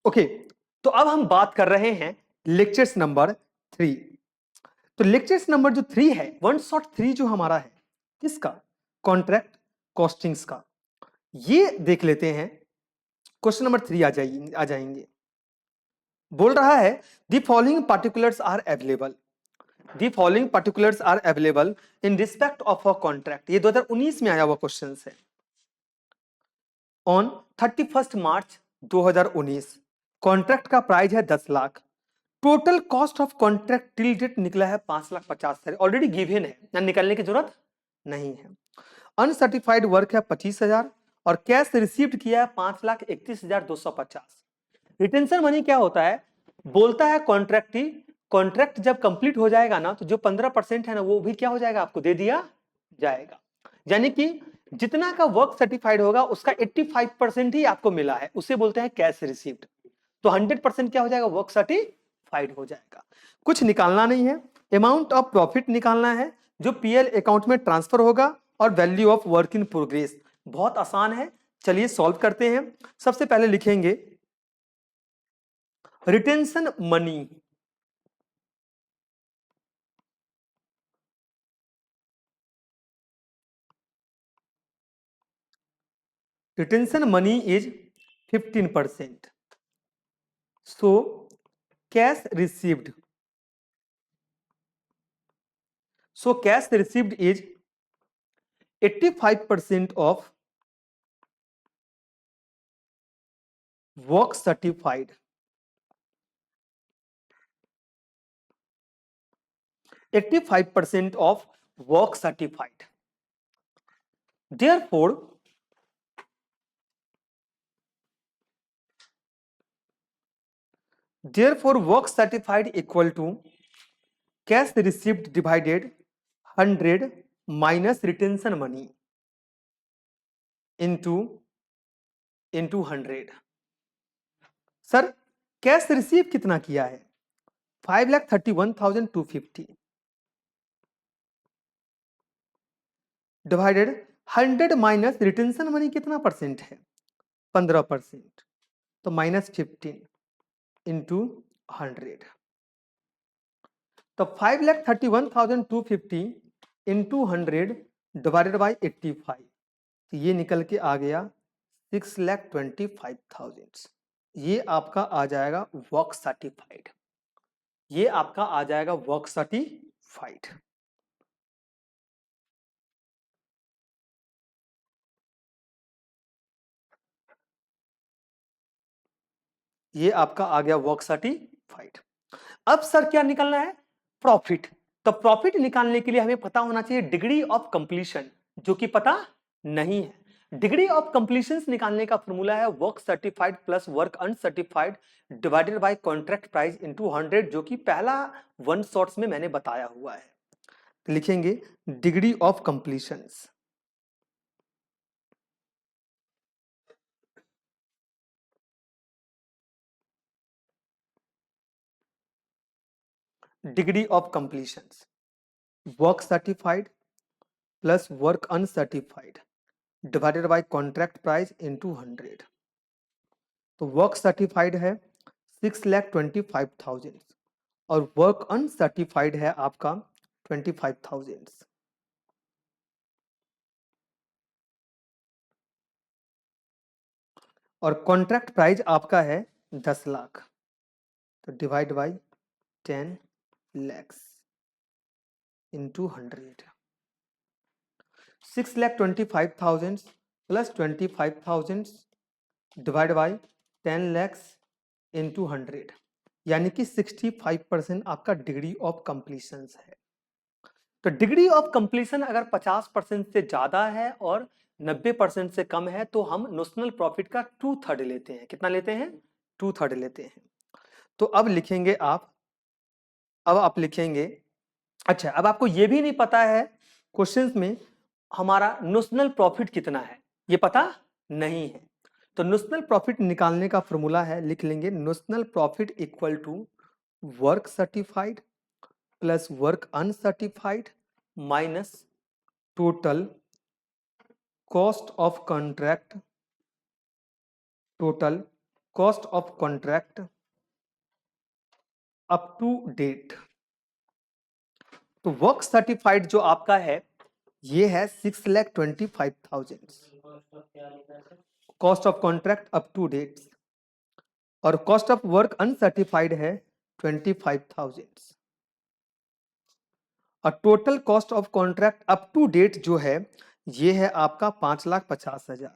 Okay, तो अब हम बात कर रहे हैं लेक्चर्स नंबर 3। तो लेक्चर्स नंबर जो 3 है, 1 जो हमारा है, किसका? कॉन्ट्रैक्ट कॉस्टिंग्स का। ये देख लेते हैं। क्वेश्चन नंबर 3 आ जाएंगे। बोल रहा है the following particulars are available, the following particulars are available in respect of a contract. ये 2019 में आया हुआ क्वेश्चन है। ऑन 31 मार्च 2019 कॉन्ट्रैक्ट का प्राइस है 10 lakh. Total cost of contract till date निकला है 5,50,000। ऑलरेडी गिवन है ना, निकलने की जरूरत नहीं है। अनसर्टिफाइड वर्क है 25,000 और कैश रिसीव्ड किया है 5,31,250। रिटेंशन मनी क्या होता है? बोलता है कॉन्ट्रैक्ट ही, कॉन्ट्रैक्ट जब कंप्लीट हो जाएगा ना, तो जो 15% है ना, वो भी क्या हो जाएगा, आपको दे दिया जाएगा। यानी कि जितना का वर्क सर्टिफाइड होगा उसका 85% ही आपको मिला है, उसे बोलते हैं कैश रिसीव्ड। तो 100% क्या हो जाएगा, वर्क सर्टिफाइड हो जाएगा। कुछ निकालना नहीं है, अमाउंट ऑफ प्रॉफिट निकालना है जो पीएल अकाउंट में ट्रांसफर होगा, और value of work in progress. बहुत आसान है, चलिए सॉल्व करते हैं। सबसे पहले लिखेंगे retention money. Retention money is 15%। So cash received, so cash received is 85% of work certified, 85% of work certified. Therefore work certified equal to cash received divided 100 minus retention money into 100। Sir cash receive कितना किया है? 5,31,250 divided 100 minus retention money कितना percent है? 15%। तो -15 into 100। तो 5,31,250 into 100 divided by 85, तो ये निकल के आ गया 6,25,000। ये आपका आ जाएगा वर्क सर्टिफाइड, ये आपका आ जाएगा वर्क सर्टिफाइड। ये आपका आ गया वर्क सर्टिफाइड। अब सर क्या निकलना है? प्रॉफिट। तो प्रॉफिट निकालने के लिए हमें पता होना चाहिए डिग्री ऑफ कंप्लीशन, जो कि पता नहीं है। डिग्री ऑफ कंप्लीशन निकालने का फॉर्मूला है work certified plus work uncertified divided by contract price into 100, जो कि पहला 1 शॉर्ट्स में मैंने बताया हुआ है। तो लिखेंगे degree of completion, degree of completion work certified plus work uncertified divided by contract price into 100। तो वर्क सर्टिफाइड है 6,25,000 और वर्क अनसर्टिफाइड है आपका 25,000। और कॉन्ट्रैक्ट प्राइस आपका है 10 लाख। तो divide by 10 lakhs into 100। 6,25,000 plus 25,000 divide by 10 lakhs into 100, यानी कि 65% आपका डिग्री ऑफ कंप्लीशन है। तो डिग्री ऑफ कंप्लीशन अगर 50% से ज्यादा है और 90% से कम है, तो हम नोशनल प्रॉफिट का 2/3 लेते हैं। कितना लेते हैं? 2/3 लेते हैं। तो अब लिखेंगे आप लिखेंगे, अच्छा अब आपको यह भी नहीं पता है क्वेश्चंस में हमारा नोशनल प्रॉफिट कितना है, ये पता नहीं है। तो नोशनल प्रॉफिट निकालने का फॉर्मूला है, लिख लेंगे notional profit equal to work certified plus work uncertified minus total cost of contract total cost of contract up to date. तो वर्क सर्टिफाइड जो आपका है ये है 6,25,000 cost of contract up to date, और कॉस्ट ऑफ वर्क अनसर्टिफाइड है 25,000, और total cost of contract up to date जो है ये है आपका 5,50,000,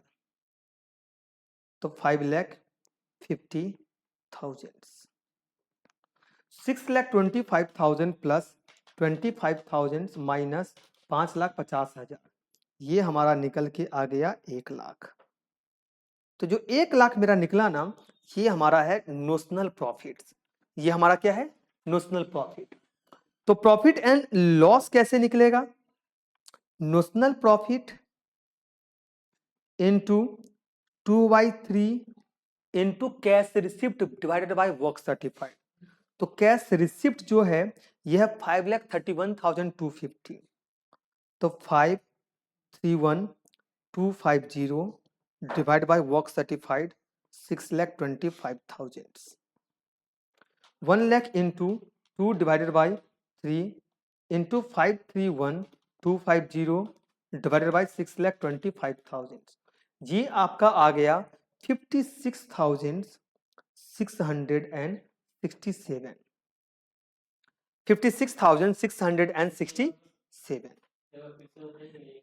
तो 5,50,000। 6,25,000 प्लस 25,000 माइनस 5,50,000, ये हमारा निकल के आ गया 1,00,000। तो जो 1,00,000 मेरा निकला ना, ये हमारा है नोशनल प्रॉफिट। ये हमारा क्या है? Notional profit. तो प्रॉफिट एंड लॉस कैसे निकलेगा? Notional profit into 2/3 into cash receipt divided by work certified. तो कैश रिसिप्ट जो है यह 5,31,250, तो 5,31,250 divide by work certified 6,25,000। 1,00,000 into 2 divided by 3 into 5,31,250 divided by 6,25,000, ये आपका आ गया 56,667। 56,667।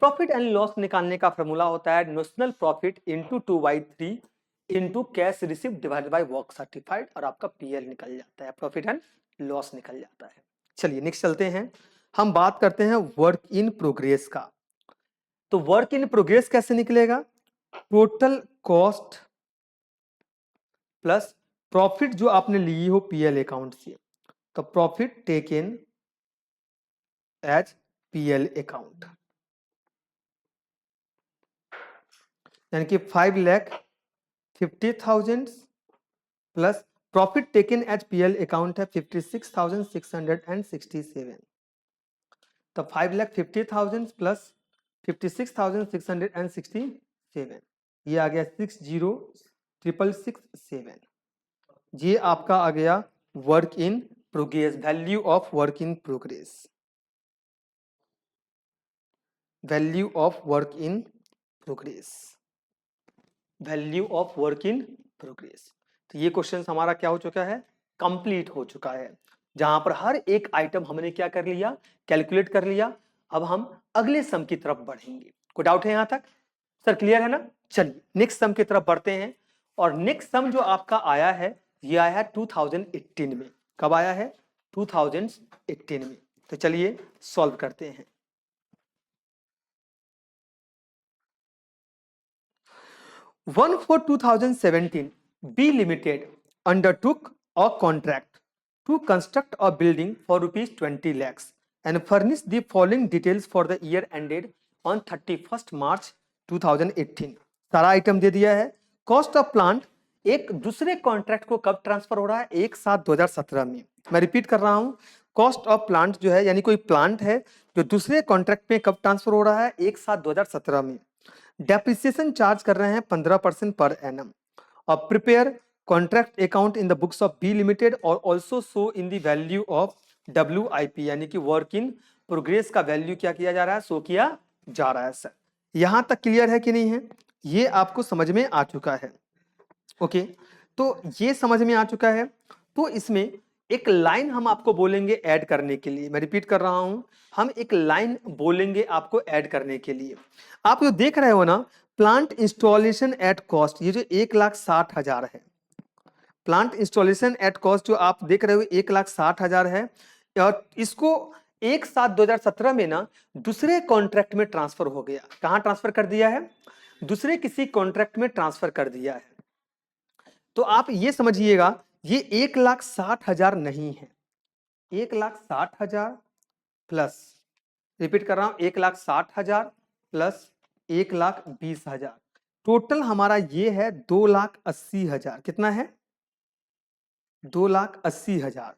प्रॉफिट एंड लॉस निकालने का फॉर्मूला होता है notional profit into 2/3 into cash receipt divided by work certified, और आपका पीएल निकल जाता है, प्रॉफिट एंड लॉस निकल जाता है। चलिए नेक्स्ट चलते हैं, हम बात करते हैं वर्क इन प्रोग्रेस का। तो वर्क इन प्रोग्रेस कैसे निकलेगा? टोटल कॉस्ट प्लस प्रॉफिट जो आपने ली हो पीएल अकाउंट से, तो profit taken as PL account, यानी कि 5,50,000 plus profit taken as PL account है 56,667, तो 5,50,000 प्लस 56,667, ये आ गया 60,667। ये आपका आ गया work in progress, value of work in progress, value of work in progress, value of work in progress. तो ये क्वेश्चन हमारा क्या हो चुका है? कंप्लीट हो चुका है, जहां पर हर एक आइटम हमने क्या कर लिया? कैलकुलेट कर लिया। अब हम अगले सम की तरफ बढ़ेंगे। कोई डाउट है यहां तक? सर क्लियर है ना? चलिए नेक्स्ट सम की तरफ बढ़ते हैं, और नेक्स्ट सम जो आपका आया है ये आया है 2018 में। कब आया है? 2018 में। तो चलिए सॉल्व करते हैं। One for 2017, B Limited undertook a contract to construct a building for rupees 20 lakhs and furnish the following details for the year ended on 31st March 2018. सारा आइटम दे दिया है। कॉस्ट ऑफ प्लांट एक दूसरे contract को कब transfer हो रहा है? 1/7/2017 में। मैं रिपीट कर रहा हूं, कॉस्ट ऑफ प्लांट जो है यानी कोई प्लांट है जो दूसरे कॉन्ट्रैक्ट में कब ट्रांसफर हो रहा है? 1/7/2017 में। डेप्रिसिएशन चार्ज कर रहे हैं 15% पर एनम, और prepare contract account in the books of B limited और also show in the value of WIP, यानी कि वर्क इन प्रोग्रेस का वैल्यू क्या किया जा रहा है? शो किया जा रहा है। सर यहां तक क्लियर है कि नहीं है? ये आपको समझ में आ चुका है? ओके, तो ये समझ में आ चुका है। तो इसमें एक लाइन हम आपको बोलेंगे ऐड करने के लिए। मैं रिपीट कर रहा हूं, हम एक लाइन बोलेंगे आपको ऐड करने के लिए। आप जो देख रहे हो ना, प्लांट इंस्टॉलेशन एट कॉस्ट, ये जो 1,60,000 है, प्लांट इंस्टॉलेशन एट कॉस्ट जो आप देख रहे हो 1,60,000 है, और इसको 1/7/2017 में ना दूसरे कॉन्ट्रैक्ट में ट्रांसफर हो गया। कहां ट्रांसफर कर दिया है? दूसरे किसी कॉन्ट्रैक्ट में ट्रांसफर कर दिया है। तो आप ये समझिएगा, ये 1,60,000 नहीं है, 1,60,000 प्लस, रिपीट कर रहा हूं, 1,60,000 प्लस 1,20,000, टोटल हमारा ये है 2,80,000। कितना है? 2,80,000,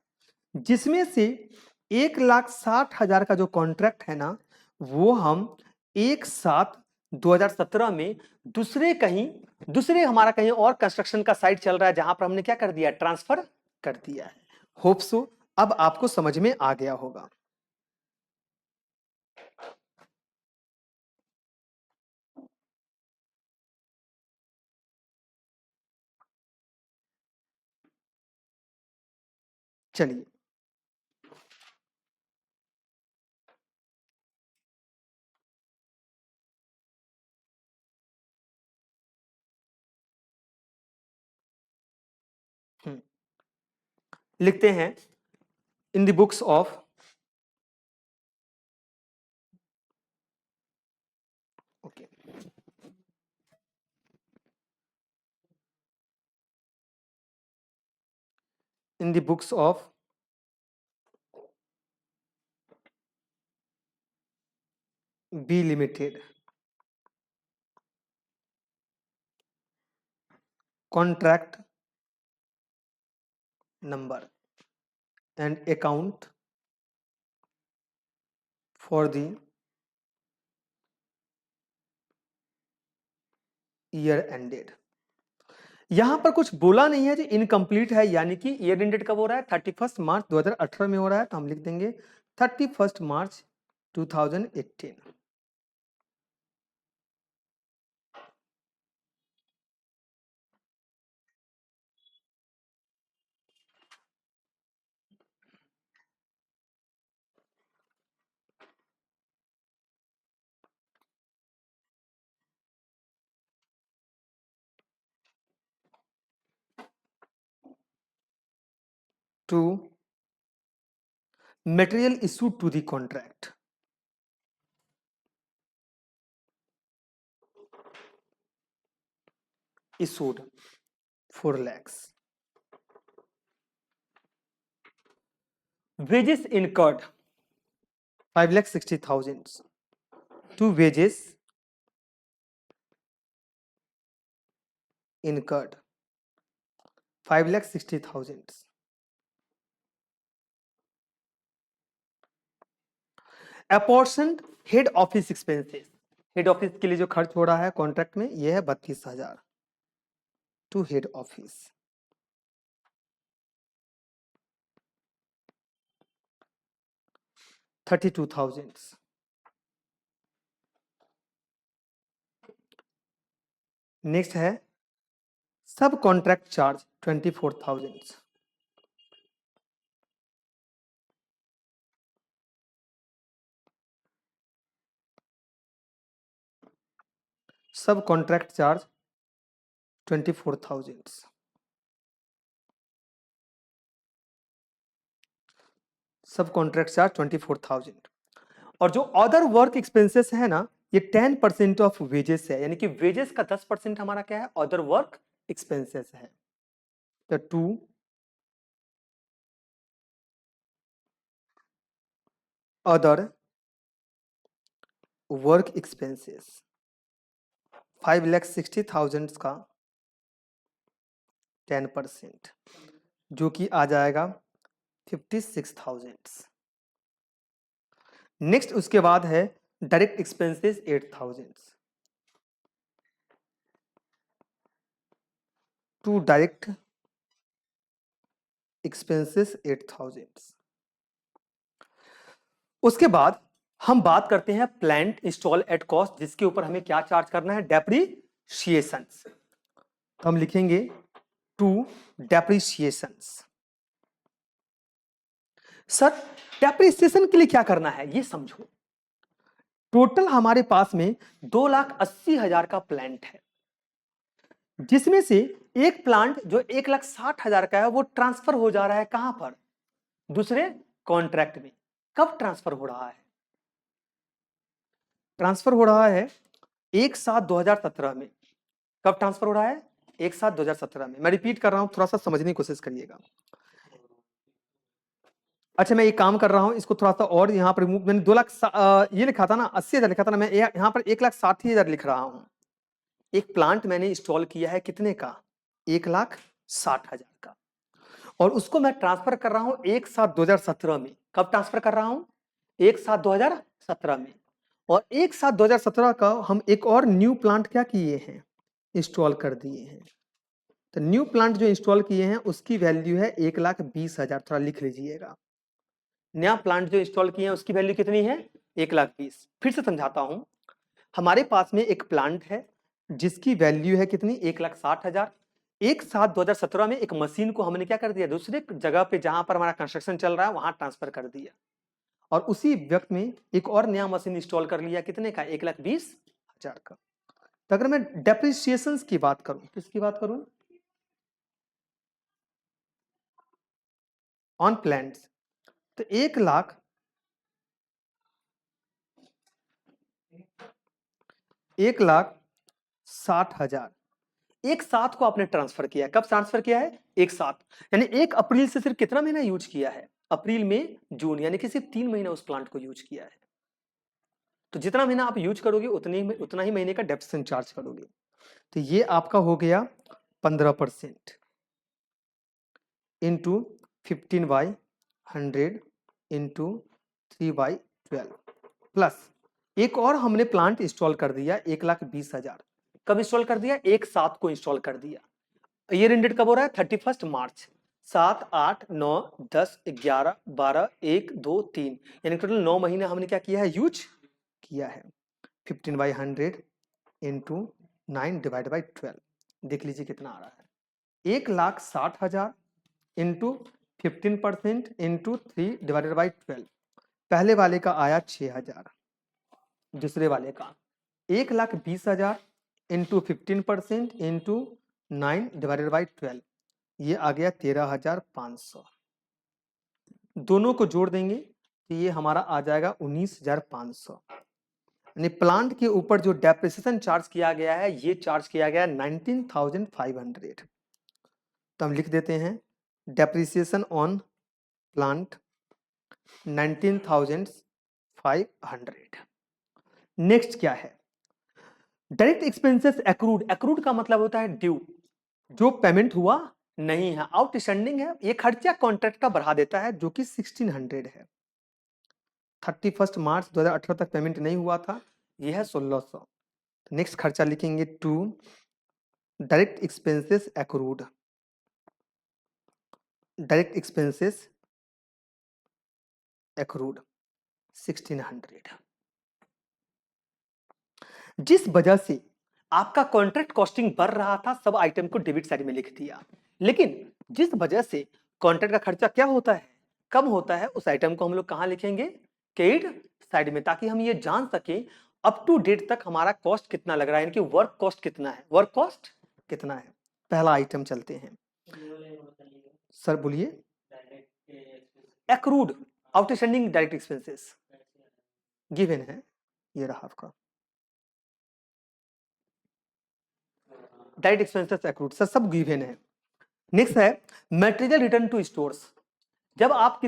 जिसमें से 1,60,000 का जो कॉन्ट्रैक्ट है ना, वो हम 1/7/2017 में दूसरे कहीं दूसरे हमारा कहीं और कंस्ट्रक्शन का साइट चल रहा है जहां पर हमने क्या कर दिया, ट्रांसफर कर दिया है। होप सो अब आपको समझ में आ गया होगा। चलिए लिखते हैं in the books of okay in the books of B limited contract number and account for the year ended। यहां पर कुछ बोला नहीं है जी, इनकम्प्लीट है, यानी कि ईयर एंडेड कब हो रहा है, 31 मार्च 2018 में हो रहा है, तो हम लिख देंगे 31 मार्च 2018। To material issued to the contract, issued 4 lakhs, wages incurred 5,60,000 to wages incurred 5,60,000। Apportioned head office expenses, head office के लिए जो खर्च हो रहा है कॉन्ट्रैक्ट में यह है 32,000 टू हेड ऑफिस। $32,000। नेक्स्ट है सब कॉन्ट्रैक्ट चार्ज 24,000। सब कॉन्ट्रैक्ट चार्ज 24,000। सब कॉन्ट्रैक्ट चार्ज 24,000। और जो अदर वर्क एक्सपेंसेस है ना, ये 10% ऑफ वेजेस है, यानी कि वेजेस का 10% हमारा क्या है, अदर वर्क एक्सपेंसेस है। तो टू अदर वर्क एक्सपेंसेस 5,60,000 का 10%, जो कि आ जाएगा 56,000। नेक्स्ट उसके बाद है direct expenses 8,000 to direct expenses 8,000। उसके बाद हम बात करते हैं प्लांट इंस्टॉल एट कॉस्ट, जिसके ऊपर हमें क्या चार्ज करना है, डेप्रीशिएशन। तो हम लिखेंगे टू डेप्रीशिएशन। सर डेप्रीशिएशन के लिए क्या करना है ये समझो। टोटल हमारे पास में 2,80,000 का प्लांट है, जिसमें से एक प्लांट जो 1,60,000 का है वो ट्रांसफर हो जा रहा है कहां पर, दूसरे कॉन्ट्रैक्ट में। कब ट्रांसफर हो रहा है, ट्रांसफर हो रहा है 1/7/2017 में। कब ट्रांसफर हो रहा है, 1/7/2017 में। मैं रिपीट कर रहा हूं, थोड़ा सा समझने की कोशिश करिएगा। अच्छा मैं ये काम कर रहा हूं, इसको थोड़ा सा और यहाँ पर रिमूव, मैंने 2 लाख ये लिखा था ना, 80,000 लिखा था ना, मैं यहाँ पर 1,60,000 लिख रहा हूं। एक प्लांट मैंने इंस्टॉल किया है कितने का, 1,60,000 का, और उसको मैं ट्रांसफर कर रहा हूं 1/7/2017 में। कब ट्रांसफर कर रहा हूं, 1/7/2017 में। और 1/7/2017 का हम एक और न्यू प्लांट क्या किए हैं, इंस्टॉल कर दिए हैं। तो न्यू प्लांट जो इंस्टॉल किए हैं उसकी वैल्यू है 1,20,000, थोड़ा लिख लीजिएगा। नया प्लांट जो इंस्टॉल किए हैं उसकी वैल्यू कितनी है? 1,20,000। फिर से समझाता हूं, हमारे पास में एक प्लांट है जिसकी वैल्यू है कितनी? 1,60,000। एक साथ 2017 में एक मशीन को हमने क्या कर दिया, दूसरे जगह पे जहां पर हमारा कंस्ट्रक्शन चल रहा है वहां ट्रांसफर कर दिया, और उसी वक्त में एक और नया मशीन इंस्टॉल कर लिया, कितने का? 1,20,000 का। तो अगर मैं डेप्रिसिएशन की बात करूं, किसकी बात करूं? ऑन प्लांट्स, तो 1,60,000 एक साथ को आपने ट्रांसफर किया है। कब ट्रांसफर किया है? एक साथ, यानी 1 अप्रैल से सिर्फ कितना महीना यूज किया है? अप्रैल में जून, यानी कि सिर्फ 3 महीना उस प्लांट को यूज किया है। तो जितना महीना आप यूज करोगे उतना ही महीने का डेप्रिसिएशन चार्ज करोगे। तो ये आपका हो गया 15% इंटू 15/100 इंटू 3/12 प्लस एक और हमने प्लांट इंस्टॉल कर दिया 1,20,000। कब इंस्टॉल कर दिया? एक साथ को इंस्टॉल कर दिया। ईयर एंडेड कब हो रहा है? 31 मार्च। 7, 8, 9, 10, 11, 12, 1, 2, 3, यानी टोटल 9 महीने हमने क्या किया है? यूज किया है। 15/100 इंटू 9/12, देख लीजिए कितना आ रहा है। 1,60,000 इंटू 15% इंटू 3/12। पहले वाले का आया 6,000, दूसरे वाले का 1,20,000 इंटू 15% इंटू 9/12, ये आ गया 13,500। दोनों को जोड़ देंगे तो ये हमारा आ जाएगा 19,500। यानी प्लांट के ऊपर जो डेप्रिसिएशन चार्ज किया गया है ये चार्ज किया गया 19,500। तो हम लिख देते हैं डेप्रिसिएशन ऑन प्लांट 19,500। नेक्स्ट क्या है? Direct expenses accrued. एक्रूड का मतलब होता है ड्यू, जो पेमेंट हुआ नहीं है, आउटस्टैंडिंग है। ये खर्चा कॉन्ट्रैक्ट का बढ़ा देता है, जो कि 1,600 है। 31 मार्च 2018 तक पेमेंट नहीं हुआ था, यह है 1,600। नेक्स्ट खर्चा लिखेंगे to direct expenses accrued. Direct expenses accrued 1,600। जिस वजह से आपका कॉन्ट्रैक्ट कॉस्टिंग बढ़ रहा था, सब आइटम को डेबिट साइड में लिख दिया। लेकिन जिस वजह से कॉन्ट्रैक्ट का खर्चा क्या होता है? कम होता है, उस आइटम को हम लोग कहां लिखेंगे? क्रेडिट साइड में, ताकि हम ये जान सके अप टू डेट तक हमारा कॉस्ट कितना लग रहा है, यानी कि वर्क कॉस्ट कितना है, वर्क कॉस्ट कितना है। पहला आइटम चलते हैं। सर बोलिए। Accrued outstanding direct expenses given है, ये रहा आपका डायरेक्ट एक्सपेंसेस एक्रूड, सर सब गिवन है। नेक्स्ट है मटेरियल रिटर्न टू स्टोर्स। जब आप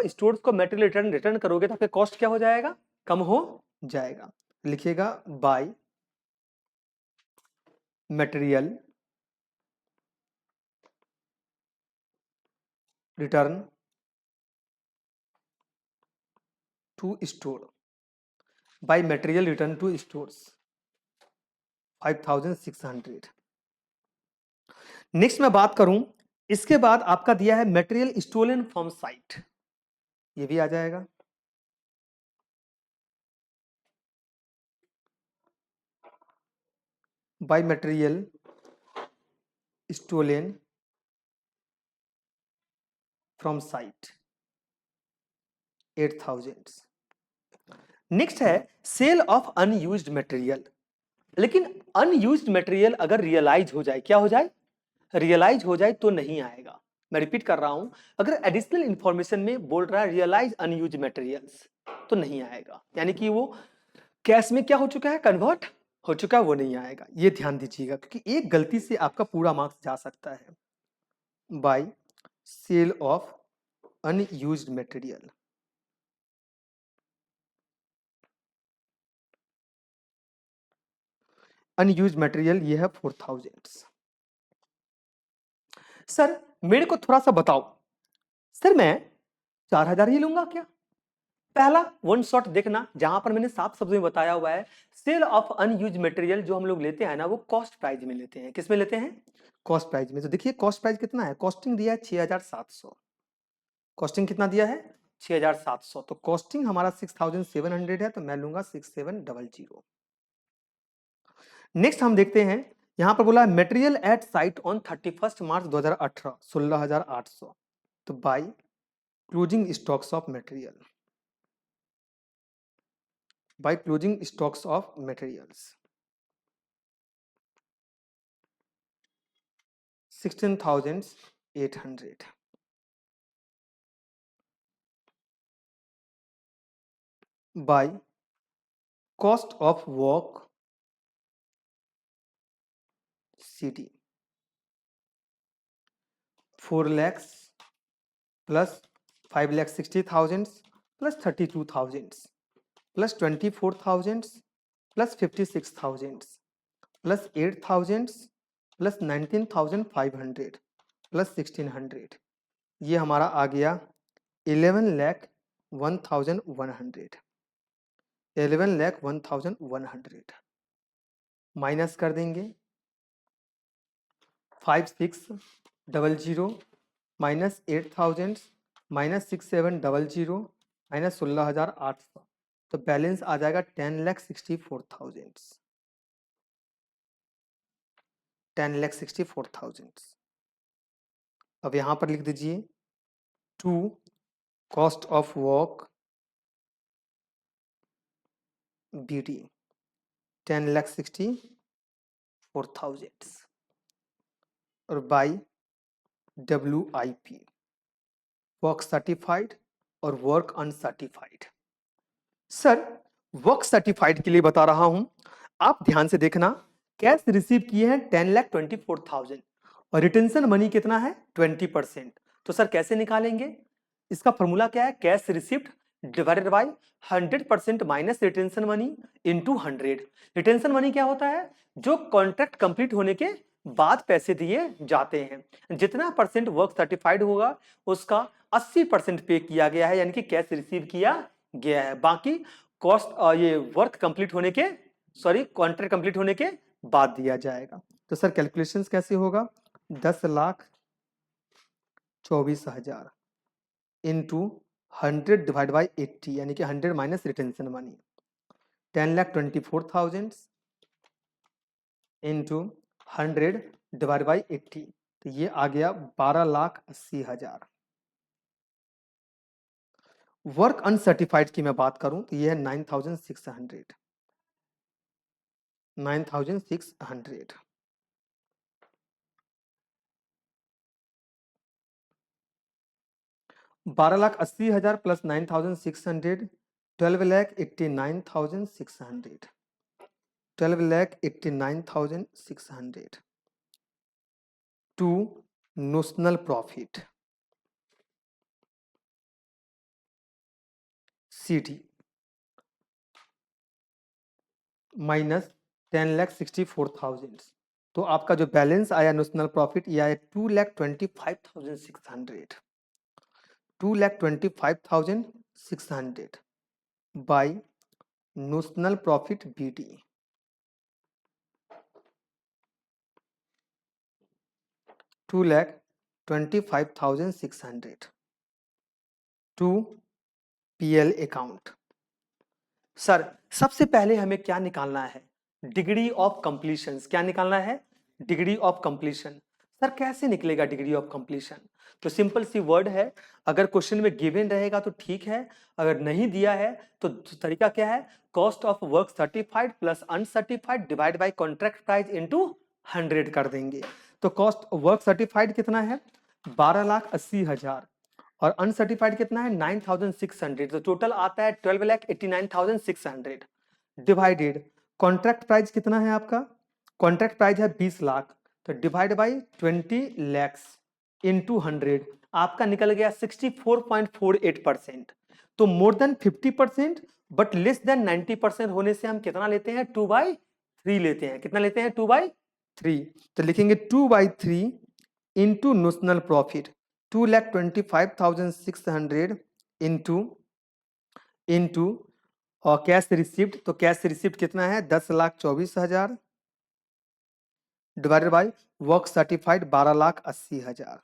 स्टोर्स को मटेरियल रिटर्न करोगे तो आपका कॉस्ट क्या हो जाएगा? कम हो जाएगा। लिखिएगा by material return to store, by material return to stores 5,600। Next मैं बात करूं, इसके बाद आपका दिया है मटेरियल स्टोलन फ्रॉम साइट, ये भी आ जाएगा। By material stolen from site 8,000। Next है सेल ऑफ अनयूज्ड मटेरियल। लेकिन अनयूज्ड मटेरियल अगर रियलाइज हो जाए, क्या हो जाए? रियलाइज हो जाए तो नहीं आएगा। मैं रिपीट कर रहा हूं, अगर एडिशनल इंफॉर्मेशन में बोल रहा है रियलाइज अनयूज्ड मटेरियल्स, तो नहीं आएगा, यानी कि वो कैश में क्या हो चुका है? कन्वर्ट हो चुका है, वो नहीं आएगा। ये ध्यान दीजिएगा, क्योंकि एक गलती से आपका पूरा मार्क्स जा सकता है। By sale of unused material, unused material ये है 4,000। सर मेरे को थोड़ा सा बताओ, सर मैं 4,000 ही लूंगा क्या? पहला वन शॉट देखना, जहां पर मैंने साफ शब्दों में बताया हुआ है, सेल ऑफ अनयूज मटेरियल जो हम लोग लेते हैं ना, वो कॉस्ट प्राइस में लेते हैं। किस में लेते हैं? कॉस्ट प्राइस में। तो देखिए कॉस्ट प्राइस कितना है, कॉस्टिंग दिया है 6700। कॉस्टिंग कितना दिया है? 6700। तो कॉस्टिंग हमारा 6700 है, तो मैं लूंगा 6700। नेक्स्ट हम देखते हैं, यहां पर बोला मटेरियल एट साइट ऑन 31 मार्च 2018 16800। तो by closing stocks of material, by closing stocks of materials 16,800 by cost of work CD 4 lakhs plus 5,60,000 plus 32,000 plus 24,000 plus 56,000 plus 8,000 plus 19,500 plus 1,600, ये हमारा आ गया 11,01,100। 11,01,100 माइनस कर देंगे 5,600 माइनस 8,000 माइनस 6,700 माइनस 16,800, तो balance आ जाएगा 10,64,000। 10,64,000। अब यहां पर लिख दीजिए to cost of work BD 10,64,000 और बाई WIP वर्क सर्टिफाइड और work uncertified. Sir work certified के लिए बता रहा हूं, आप ध्यान से देखना, कैश रिसीव किए हैं 10,24,000 और रिटेंशन मनी कितना है 20%। तो सर कैसे निकालेंगे? इसका फॉर्मूला क्या है? Cash receipt divided by 100% minus retention money into 100। Retention money क्या होता है? जो कॉन्ट्रैक्ट कंप्लीट होने के बाद पैसे दिए जाते हैं। जितना परसेंट वर्क सर्टिफाइड होगा उसका 80% पे किया गया है, यानी कि कैश रिसीव किया गया है। बाकी कॉस्ट ये वर्क कंप्लीट होने के, सॉरी कॉन्ट्रैक्ट कंप्लीट होने के बाद दिया जाएगा। तो सर कैलकुलेशन कैसे होगा? 10,24,000 इंटू 100 डिवाइड बाई 80, यानी कि 100 minus retention money. 10,24,000 into 100 divide by 80, तो ये आ गया 12,80,000। वर्क अनसर्टिफाइड की मैं बात करूं तो ये है 9,600। 9,600 12,80,000 plus 9,600 12,89,600 12,89,600 to notional profit CD minus 10,64,000। तो आपका जो बैलेंस आया नोशनल प्रॉफिट ये आया 2,25,600। 2,25,600 by notional profit BD 2,25,600 to PL account. Sir सबसे पहले हमें क्या निकालना है? Degree of completion. क्या निकालना है? Degree of completion. सर कैसे निकलेगा डिग्री ऑफ कंप्लीशन? तो सिंपल सी वर्ड है, अगर क्वेश्चन में गिवन रहेगा तो ठीक है, अगर नहीं दिया है तो तरीका क्या है? Cost of work certified plus uncertified divide by contract price into 100 कर देंगे। तो कॉस्ट वर्क सर्टिफाइड कितना है? 12,80,000 और अनसर्टिफाइड कितना है? 9,600। तो टोटल आता है 12,89,600 डिवाइडेड कॉन्ट्रैक्ट प्राइस कितना है आपका? कॉन्ट्रैक्ट प्राइस है 20 लाख, तो डिवाइड बाई 20 लैक्स इनटू 100, आपका निकल गया 64.48%। तो more than 50% but less than 90% होने से हम कितना लेते हैं? 2/3 लेते हैं। कितना लेते हैं? 2/3। तो लिखेंगे 2/3 into notional profit 2,25,600 into into और कैश रिसिप्ट, तो कैश रिसिप्ट कितना है 10,24,000 divided by work certified 12,80,000।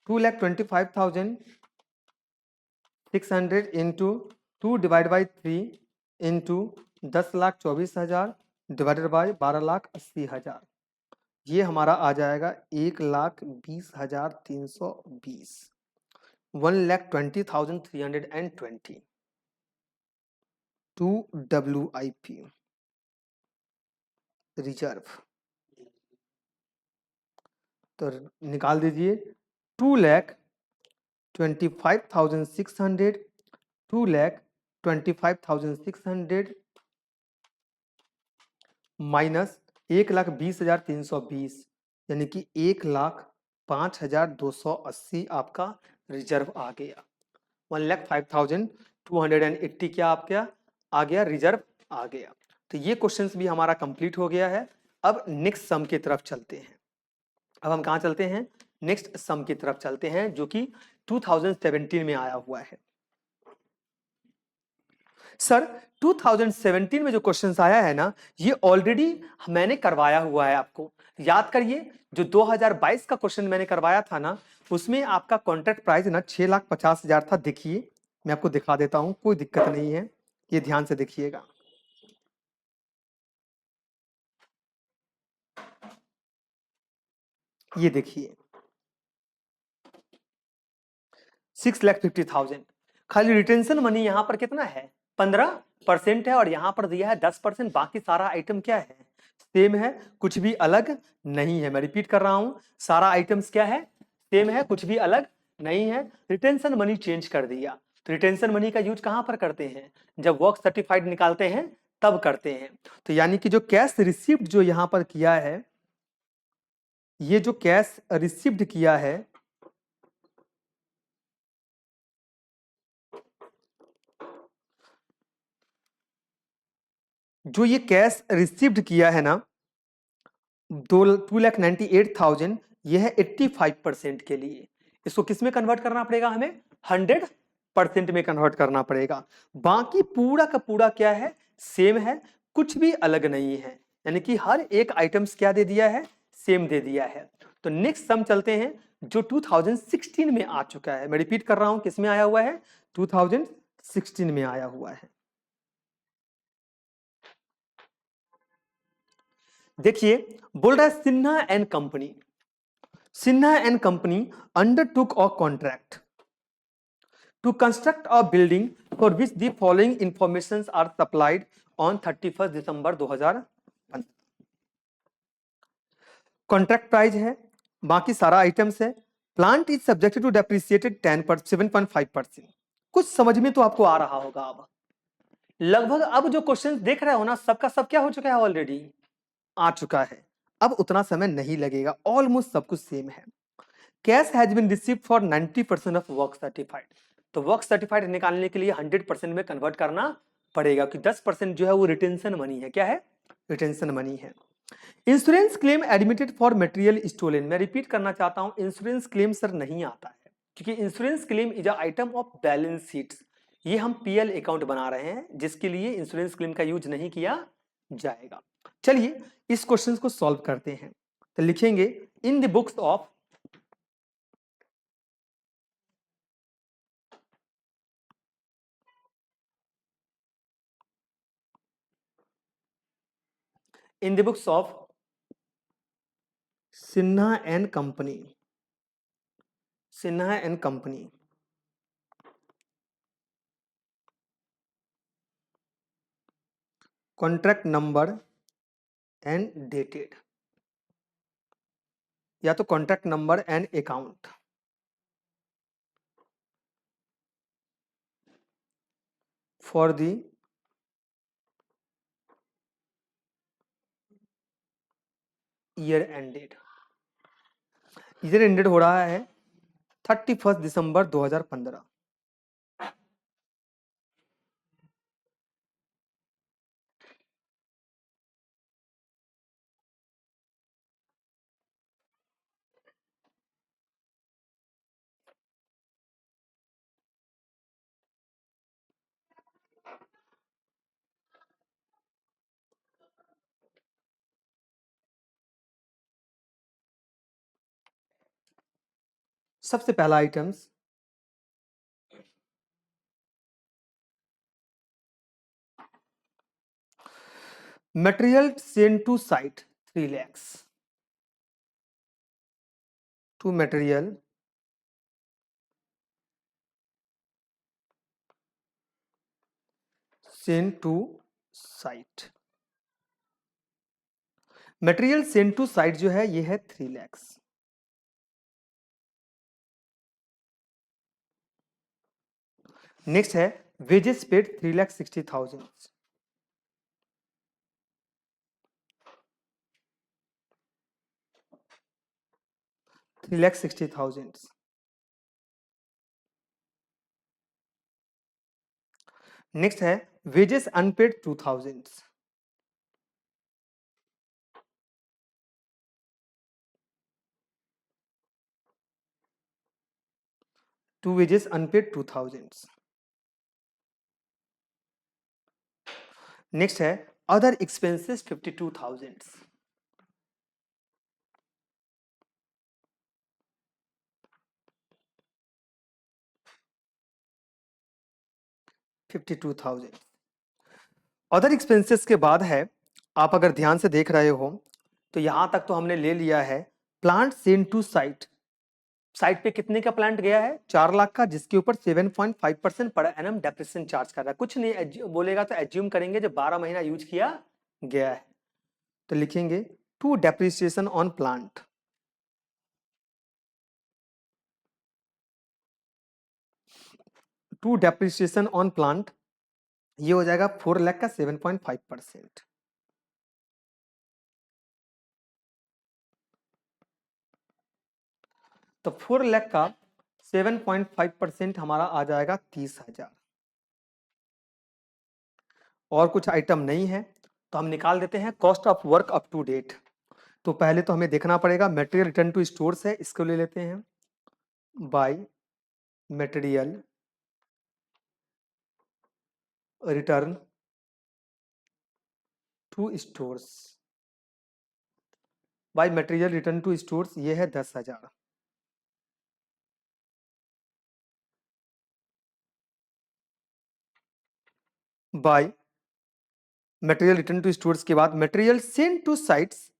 2,25,600 into 2 divide by 3 into 10,24,000 divided by 12,80,000। ये हमारा आ जाएगा 1,20,320, 1,20,320 टू WIP रिजर्व। तो निकाल दीजिए 2,25,600, 2,25,600 माइनस 1,20,320 यानी कि 1,05,280 आपका रिजर्व आ गया। 1,05,280 क्या आपका आ गया, रिजर्व आ गया। तो ये क्वेश्चंस भी हमारा कंप्लीट हो गया है। अब नेक्स्ट सम की तरफ चलते हैं। अब हम कहाँ चलते हैं, नेक्स्ट सम की तरफ चलते हैं जो कि 2017 में आया हुआ है। सर 2017 में जो क्वेश्चंस आया है ना, ये ऑलरेडी मैंने करवाया हुआ है आपको। याद करिए जो 2022 का क्वेश्चन मैंने करवाया था ना, उसमें आपका कॉन्ट्रैक्ट प्राइस ना 6,50,000 था। देखिए मैं आपको दिखा देता हूं, कोई दिक्कत नहीं है, ये ध्यान से देखिएगा। ये देखिए 6,50,000। खाली रिटेंशन मनी यहाँ पर कितना है 15% है, और यहाँ पर दिया है 10%। बाकी सारा आइटम क्या है, सेम है, कुछ भी अलग नहीं है। मैं रिपीट कर रहा हूं, सारा आइटम्स क्या है, सेम है, कुछ भी अलग नहीं है। रिटेंशन मनी चेंज कर दिया। तो रिटेंशन मनी का यूज कहां पर करते हैं, जब वर्क सर्टिफाइड निकालते हैं तब करते हैं। तो यानी कि जो कैश रिसिप्ट जो यहां पर किया है, ये जो कैश रिसिप्ट किया है, जो ये कैश रिसिप्ट किया है ना 2,98,000, यह है 85% के लिए। इसको किस में कन्वर्ट करना पड़ेगा, हमें 100% में कन्वर्ट करना पड़ेगा। बाकी पूरा का पूरा क्या है, सेम है, कुछ भी अलग नहीं है। यानी कि हर एक आइटम्स क्या दे दिया है, सेम दे दिया है। तो नेक्स्ट सम चलते हैं जो 2016 में आ चुका है। मैं रिपीट कर रहा हूं, किस में आया हुआ है, 2016 में आया हुआ है। देखिए बोल रहा है Sinha and company, Sinha and Company undertook a contract to construct a building for which the following informations are supplied on 31st December 2015। Contract price है, बाकी सारा आइटम्स है। Plant is subjected to depreciated 7.5%। कुछ समझ में तो आपको आ रहा होगा। अब लगभग अब जो क्वेश्चन देख रहे हो ना, सबका सब क्या हो चुका है, ऑलरेडी आ चुका है। अब उतना समय नहीं लगेगा, ऑलमोस्ट सब कुछ सेम है। Cash has been received for 90% of work certified. तो वर्क सर्टिफाइड निकालने के लिए 100% में कन्वर्ट करना पड़ेगा कि 10% जो है वो रिटेंशन मनी है। क्या है, रिटेंशन मनी है। Insurance claim admitted for material stolen. मैं रिपीट करना चाहता हूं, इंश्योरेंस क्लेम सर नहीं आता है, क्योंकि insurance claim is a item of balance sheets. ये हम पीएल अकाउंट बना रहे हैं, जिसके लिए इंश्योरेंस क्लेम का यूज नहीं किया जाएगा। चलिए इस क्वेश्चन को सॉल्व करते हैं। तो लिखेंगे इन the books of, in the books of Sinha and Company, Sinha and Company, contract number and dated, या तो contract number and account for the year ended. Year ended हो रहा है 31 दिसंबर 2015। सबसे पहला items material send to site 3 lakhs to material send to site. Material send to site जो है ये है 3 lakhs। नेक्स्ट है वेजेस पेड 3,60,000 3,60,000। नेक्स्ट है wages unpaid 2,000 to wages unpaid 2,000। Next है अदर एक्सपेंसेस 52,000 52,000। अदर एक्सपेंसेस के बाद है, आप अगर ध्यान से देख रहे हो तो यहां तक तो हमने ले लिया है plant send to site. Site पे कितने का प्लांट गया है 4 लाख का, जिसके ऊपर 7.5% पर एनम डेप्रिसिएशन चार्ज कर रहा है। कुछ नहीं बोलेगा तो एज्यूम करेंगे जब 12 महीना यूज किया गया है तो लिखेंगे to depreciation on plant. To depreciation on plant ये हो जाएगा 4 लाख का 7.5%। तो 4 लाख का 7.5% हमारा आ जाएगा 30,000। और कुछ आइटम नहीं है तो हम निकाल देते हैं cost of work up to date. तो पहले तो हमें देखना पड़ेगा मटेरियल रिटर्न टू स्टोर्स है, इसको ले लेते हैं by material return to stores. By material return to stores ये है 10,000। By material return to stores के बाद मटेरियल सेंड टू साइट्स,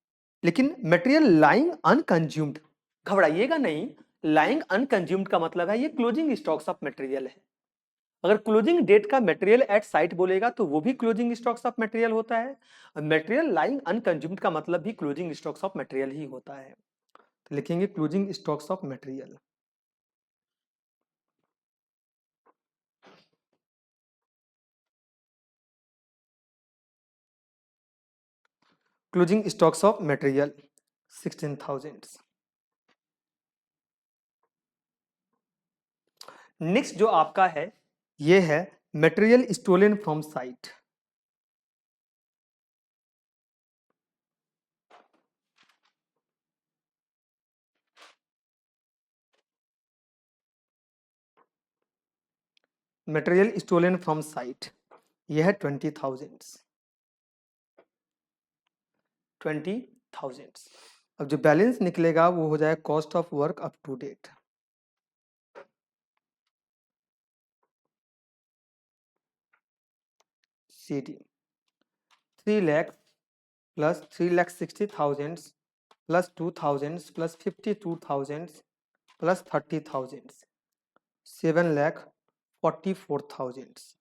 लेकिन मटेरियल लाइंग अनकंज्यूम्ड, घबराइएगा नहीं। लाइंग अनकंज्यूम्ड का मतलब है ये क्लोजिंग स्टॉक्स ऑफ मटेरियल है। अगर क्लोजिंग डेट का मटेरियल एट साइट बोलेगा तो वो भी क्लोजिंग स्टॉक्स ऑफ मटेरियल होता है। मटेरियल लाइंग अनकंज्यूम्ड का मतलब भी क्लोजिंग स्टॉक्स ऑफ मटेरियल ही होता है। तो लिखेंगे closing stocks of material. Closing stocks of material 16,000। Next जो आपका है ये है material stolen from site. Material stolen from site यह है 20,000। 20,000। अब जो बैलेंस निकलेगा वो हो जाए cost of work up to date. CD 3 lakhs plus 3,60,000 plus 2,000 plus 52,000 plus 30,000 7,44,000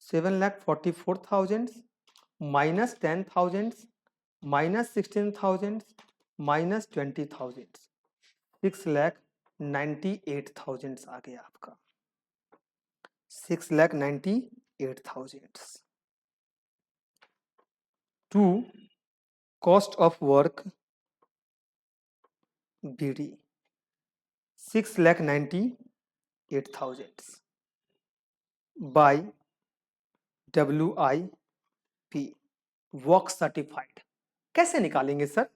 7,44,000 minus 10,000 minus 16,000 minus 20,000 6,98,000 आ गया आपका 6,98,000 to cost of work BD 6,98,000 by WIP work certified. कैसे निकालेंगे सर?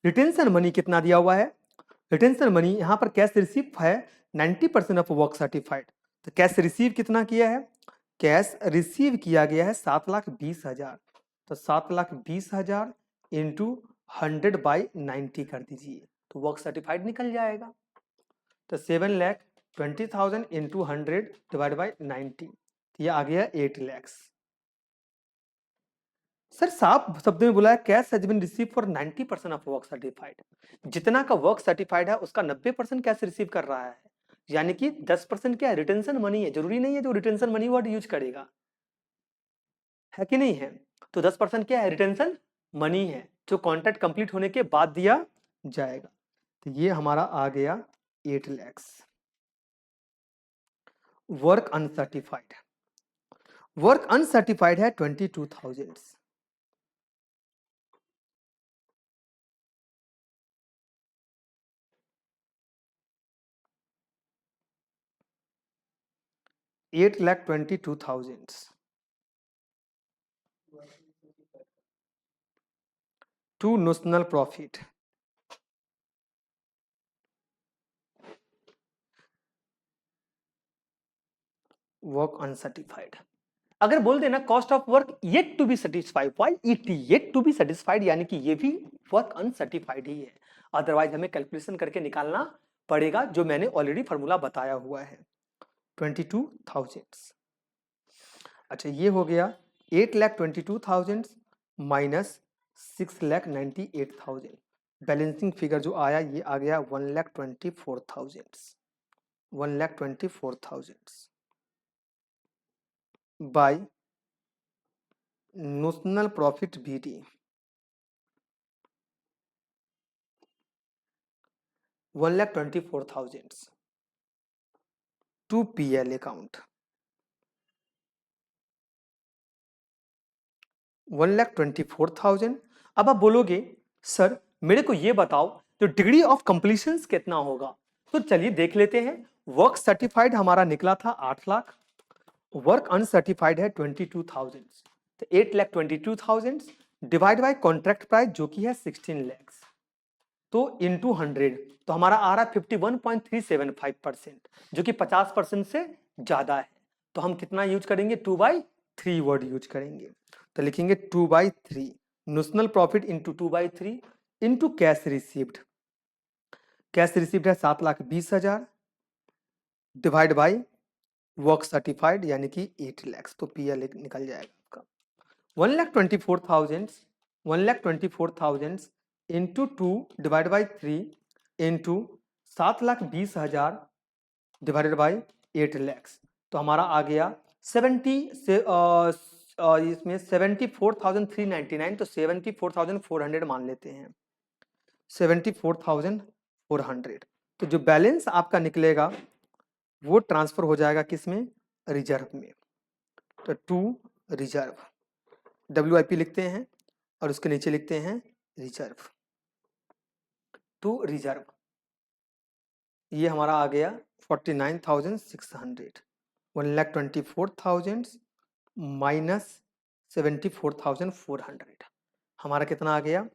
रिटेंशन मनी कितना दिया हुआ है? रिटेंशन मनी यहाँ पर कैश रिसीव है 90% ऑफ वर्क सर्टिफाइड। तो कैश रिसीव कितना किया है? कैश रिसीव किया गया है 7,20,000। तो 7,20,000 इंटू 100/90 कर दीजिए तो वर्क सर्टिफाइड निकल जाएगा। तो 7,20,000 इंटू 100 डिवाइड बाई 90, ये आ गया 8 लाख। सर साफ शब्द में बोला है cash has been receive for 90% of work certified. जितना का वर्क सर्टिफाइड है उसका 90% कैश रिसीव कर रहा है, यानी कि 10% क्या है, रिटेंशन मनी है। जरूरी नहीं है जो रिटेंशन मनी वर्ड यूज करेगा, है कि नहीं है। तो 10% क्या है, रिटेंशन मनी है, जो कॉन्ट्रैक्ट कंप्लीट होने के बाद दिया जाएगा। तो ये हमारा आ गया 8 lakh. Work uncertified, work uncertified है 22,000। $8,22,000 to notional profit। Work uncertified, अगर बोल देना cost of work yet to be satisfied, why it yet to be satisfied, यानी कि ये भी वर्क अनसर्टिफाइड ही है। अदरवाइज हमें कैलकुलेशन करके निकालना पड़ेगा, जो मैंने ऑलरेडी फॉर्मूला बताया हुआ है। 22,000। अच्छा ये हो गया 8,22,000 माइनस 6,98,000। बैलेंसिंग फिगर जो आया ये आ गया 1,24,000। 1,24,000 by notional profit BD 1,24,000 to PL account 1,24,000। अब आप बोलोगे सर मेरे को ये बताओ तो डिग्री ऑफ कंप्लीशन कितना होगा। तो चलिए देख लेते हैं। वर्क सर्टिफाइड हमारा निकला था 8 लाख, वर्क अनसर्टिफाइड है 22,000। तो 8,22,000 डिवाइड बाय कॉन्ट्रैक्ट प्राइस जो कि है 16 लाख, तो इंटू 100, तो हमारा आ रहा है 51.375%, जो कि 50% से ज्यादा है। तो हम कितना यूज करेंगे, 2/3 वर्ड यूज करेंगे। तो लिखेंगे 2/3 notional profit into 2/3 into cash received. Cash received है 7,20,000 डिवाइड बाई वर्क सर्टिफाइड यानी कि 8 लाख, तो PL निकल जाएगा आपका 1,24,000 into 2 divide by 3 into 7,20,000 divided by 8 lakh, तो हमारा आ गया 70 से इसमें 74,399, तो 74,400 मान लेते हैं, 74,400। तो जो बैलेंस आपका निकलेगा वो ट्रांसफर हो जाएगा किसमें, रिजर्व में। तो टू रिजर्व, WIP लिखते हैं और उसके नीचे लिखते हैं रिजर्व, टू रिजर्व। ये हमारा आ गया 49,600। 1,24,000 माइनस 74,400 हमारा कितना आ गया,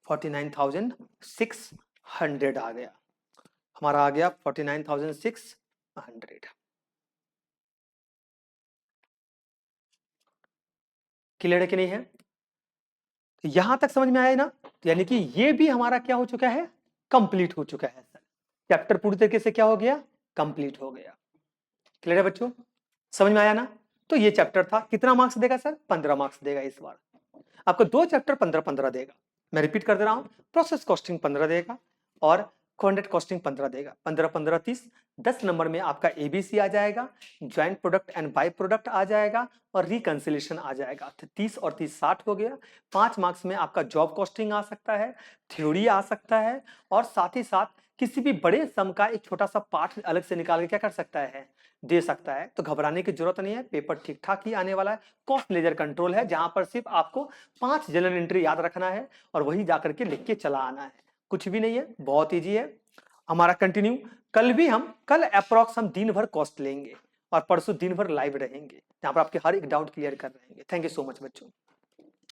49,600 आ गया, हमारा आ गया 49,600। क्लियर है कि नहीं है, यहां तक समझ में आया ना। यानी कि ये भी हमारा क्या हो चुका है, कंप्लीट हो चुका है सर। चैप्टर पूरी तरीके से क्या हो गया, कंप्लीट हो गया। क्लियर है बच्चों, समझ में आया ना। तो ये चैप्टर था, कितना मार्क्स देगा सर, 15 मार्क्स देगा इस बार। आपको 2 चैप्टर 15-15 देगा। मैं रिपीट कर दे रहा हूं, प्रोसेस कॉस्टिंग 15 देगा और कॉन्ट्रैक्ट कॉस्टिंग 15 देगा। 15-15 30, 10 नंबर में आपका ABC आ जाएगा, joint product and by product आ जाएगा और रिकंसिलेशन आ जाएगा। तो 30 और 30 60 हो गया। 5 मार्क्स में आपका जॉब कॉस्टिंग आ सकता है, थ्योरी आ सकता है, और साथ ही साथ किसी भी बड़े सम का एक छोटा सा पार्ट अलग से निकाल के क्या कर सकता है, दे सकता है। तो घबराने की जरूरत नहीं है, पेपर ठीक ठाक ही आने वाला है। कॉस्ट लेजर कंट्रोल है, जहां पर सिर्फ आपको 5 जनरल एंट्री याद रखना है और वही जाकर के लिख के चला आना है, कुछ भी नहीं है, बहुत इजी है। हमारा कंटिन्यू, कल अप्रॉक्स हम दिन भर कॉस्ट लेंगे और परसों दिन भर लाइव रहेंगे, जहां पर आपके हर एक डाउट क्लियर कर रहेंगे। थैंक यू सो मच बच्चों।